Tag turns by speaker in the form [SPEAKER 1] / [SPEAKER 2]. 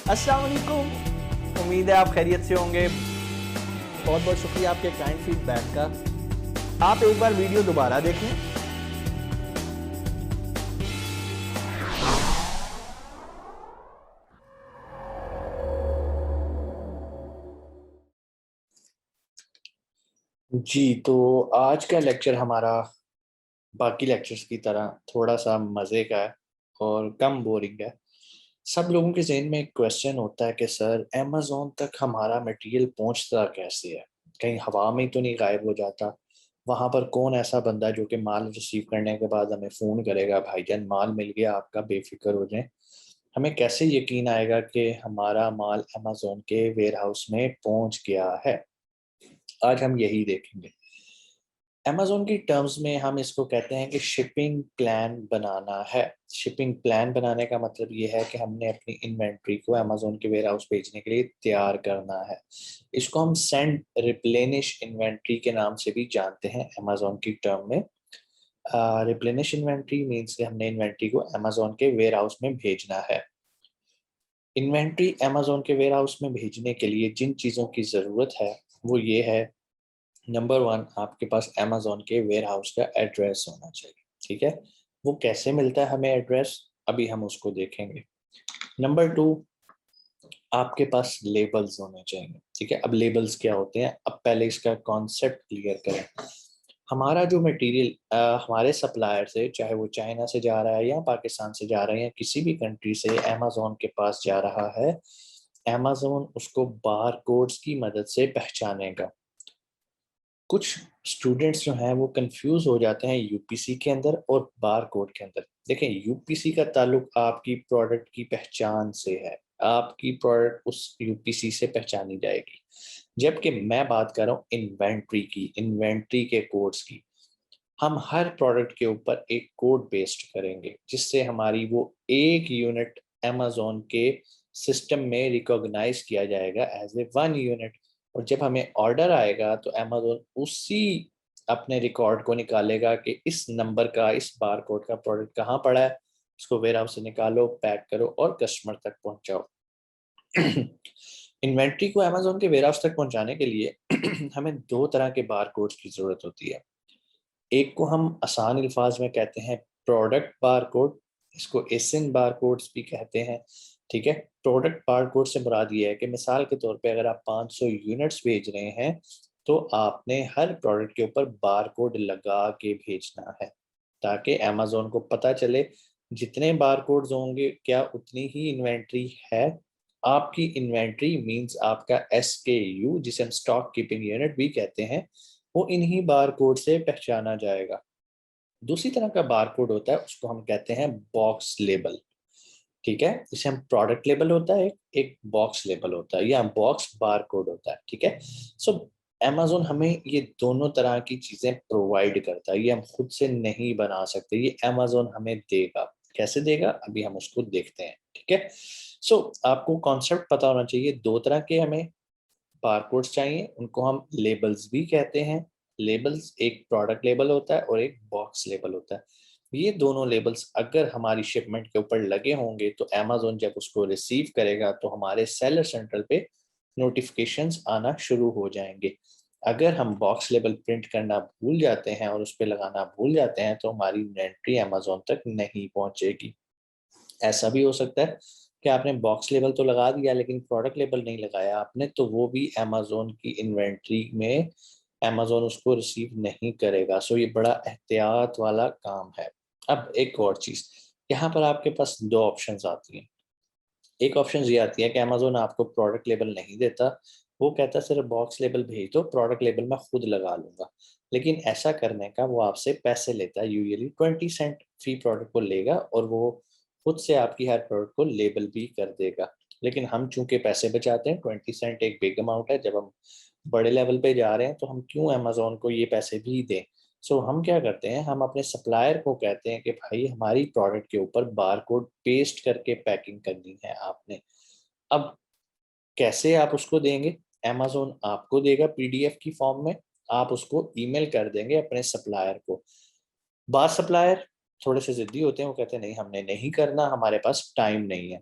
[SPEAKER 1] अस्सलाम वालेकुम, उम्मीद है आप खैरियत से होंगे। बहुत बहुत शुक्रिया आपके काइंड फीडबैक का। आप एक बार वीडियो दोबारा देखें।
[SPEAKER 2] जी, तो आज का लेक्चर हमारा बाकी लेक्चर्स की तरह थोड़ा सा मज़े का है और कम बोरिंग है। सब लोगों के ज़हन में एक क्वेश्चन होता है कि सर अमेज़न तक हमारा मटेरियल पहुंचता कैसे है? कहीं हवा में तो नहीं गायब हो जाता? वहाँ पर कौन ऐसा बंदा जो कि माल रिसीव करने के बाद हमें फ़ोन करेगा, भाईजान माल मिल गया आपका, बेफिक्र हो जाएं। हमें कैसे यकीन आएगा कि हमारा माल अमेज़न के वेयर हाउस में पहुंच गया है? आज हम यही देखेंगे। अमेज़न की टर्म्स में हम इसको कहते हैं कि शिपिंग प्लान बनाना है। शिपिंग प्लान बनाने का मतलब ये है कि हमने अपनी इन्वेंट्री को अमेज़न के वेयर हाउस भेजने के लिए तैयार करना है। इसको हम सेंड रिप्लेनिश इन्वेंट्री के नाम से भी जानते हैं अमेज़न की टर्म में। रिप्लेनिश इन्वेंट्री मीन्स कि हमने इन्वेंट्री को अमेज़न के वेयर हाउस में भेजना है। इन्वेंट्री अमेज़न के वेयर हाउस में भेजने के लिए जिन चीज़ों की ज़रूरत है वो ये है। नंबर वन, आपके पास अमेज़न के वेयर हाउस का एड्रेस होना चाहिए। ठीक है, वो कैसे मिलता है हमें एड्रेस, अभी हम उसको देखेंगे। नंबर टू, आपके पास लेबल्स होने चाहिए। ठीक है, अब लेबल्स क्या होते हैं, अब पहले इसका कॉन्सेप्ट क्लियर करें। हमारा जो मटेरियल हमारे सप्लायर से, चाहे वो चाइना से जा रहा है या पाकिस्तान से जा रहा है या किसी भी कंट्री से अमेज़न के पास जा रहा है, अमेज़न उसको बार कोड्स की मदद से पहचानेगा। कुछ स्टूडेंट्स जो हैं वो कंफ्यूज हो जाते हैं यूपीसी के अंदर और बार कोड के अंदर। देखें, यूपीसी का ताल्लुक आपकी प्रोडक्ट की पहचान से है। आपकी प्रोडक्ट उस यूपीसी से पहचानी जाएगी, जबकि मैं बात कर रहा हूँ इन्वेंट्री की, इन्वेंट्री के कोड्स की। हम हर प्रोडक्ट के ऊपर एक कोड पेस्ट करेंगे जिससे हमारी वो एक यूनिट अमेज़न के सिस्टम में रिकॉग्नाइज किया जाएगा एज ए वन यूनिट। और जब हमें ऑर्डर आएगा तो अमेज़न उसी अपने रिकॉर्ड को निकालेगा कि इस नंबर का, इस बार कोड का प्रोडक्ट कहाँ पड़ा है, इसको वेयर हाउस से निकालो, पैक करो और कस्टमर तक पहुंचाओ। इन्वेंट्री को अमेज़न के वेयर हाउस तक पहुंचाने के लिए हमें दो तरह के बार कोड्स की जरूरत होती है। एक को हम आसान अल्फाज में कहते हैं प्रोडक्ट बार कोड, इसको एसिन बार कोड्स भी कहते हैं। ठीक है, प्रोडक्ट बार कोड से मुराद ये है कि मिसाल के तौर पे अगर आप 500 यूनिट्स भेज रहे हैं तो आपने हर प्रोडक्ट के ऊपर बार कोड लगा के भेजना है, ताकि अमेज़न को पता चले जितने बार कोड्स होंगे क्या उतनी ही इन्वेंट्री है। आपकी इन्वेंट्री मींस आपका SKU, जिसे हम स्टॉक कीपिंग यूनिट भी कहते हैं, वो इन्हीं बार कोड से पहचाना जाएगा। दूसरी तरह का बार कोड होता है, उसको हम कहते हैं बॉक्स लेबल। ठीक है, इसे हम प्रोडक्ट लेबल होता है, एक बॉक्स लेबल होता है या बॉक्स बार कोड होता है। ठीक है, सो अमेज़न हमें ये दोनों तरह की चीजें प्रोवाइड करता है, ये हम खुद से नहीं बना सकते, ये अमेज़न हमें देगा। कैसे देगा, अभी हम उसको देखते हैं। ठीक है, सो आपको कॉन्सेप्ट पता होना चाहिए। दो तरह के हमें बारकोड्स चाहिए, उनको हम लेबल्स भी कहते हैं। लेबल्स, एक प्रोडक्ट लेबल होता है और एक बॉक्स लेबल होता है। ये दोनों लेबल्स अगर हमारी शिपमेंट के ऊपर लगे होंगे तो अमेज़न जब उसको रिसीव करेगा तो हमारे सेलर सेंटर पे नोटिफिकेशंस आना शुरू हो जाएंगे। अगर हम बॉक्स लेबल प्रिंट करना भूल जाते हैं और उस पर लगाना भूल जाते हैं तो हमारी इन्वेंट्री अमेज़न तक नहीं पहुंचेगी। ऐसा भी हो सकता है कि आपने बॉक्स लेबल तो लगा दिया लेकिन प्रोडक्ट लेबल नहीं लगाया आपने, तो वो भी अमेज़न की इन्वेंट्री में अमेज़न उसको रिसीव नहीं करेगा। सो ये बड़ा एहतियात वाला काम है। अब एक और चीज़, यहाँ पर आपके पास दो ऑप्शंस आती हैं। एक ऑप्शन ये आती है कि अमेज़न आपको प्रोडक्ट लेबल नहीं देता, वो कहता है सिर्फ बॉक्स लेबल भेज दो, प्रोडक्ट लेबल मैं खुद लगा लूंगा। लेकिन ऐसा करने का वो आपसे पैसे लेता है, यूजुअली 20 सेंट फी प्रोडक्ट को लेगा और वो खुद से आपकी हर प्रोडक्ट को लेबल भी कर देगा। लेकिन हम चूंकि पैसे बचाते हैं, 20 सेंट एक बिग अमाउंट है, जब हम बड़े लेवल पे जा रहे हैं तो हम क्यों अमेज़न को ये पैसे भी दें। सो हम क्या करते हैं, हम अपने सप्लायर को कहते हैं कि भाई हमारी प्रोडक्ट के ऊपर बार कोड पेस्ट करके पैकिंग करनी है आपने। अब कैसे आप उसको देंगे, अमेज़न आपको देगा पीडीएफ की फॉर्म में, आप उसको ईमेल कर देंगे अपने सप्लायर को। बार सप्लायर थोड़े से जिद्दी होते हैं, वो कहते हैं नहीं हमने नहीं करना, हमारे पास टाइम नहीं है।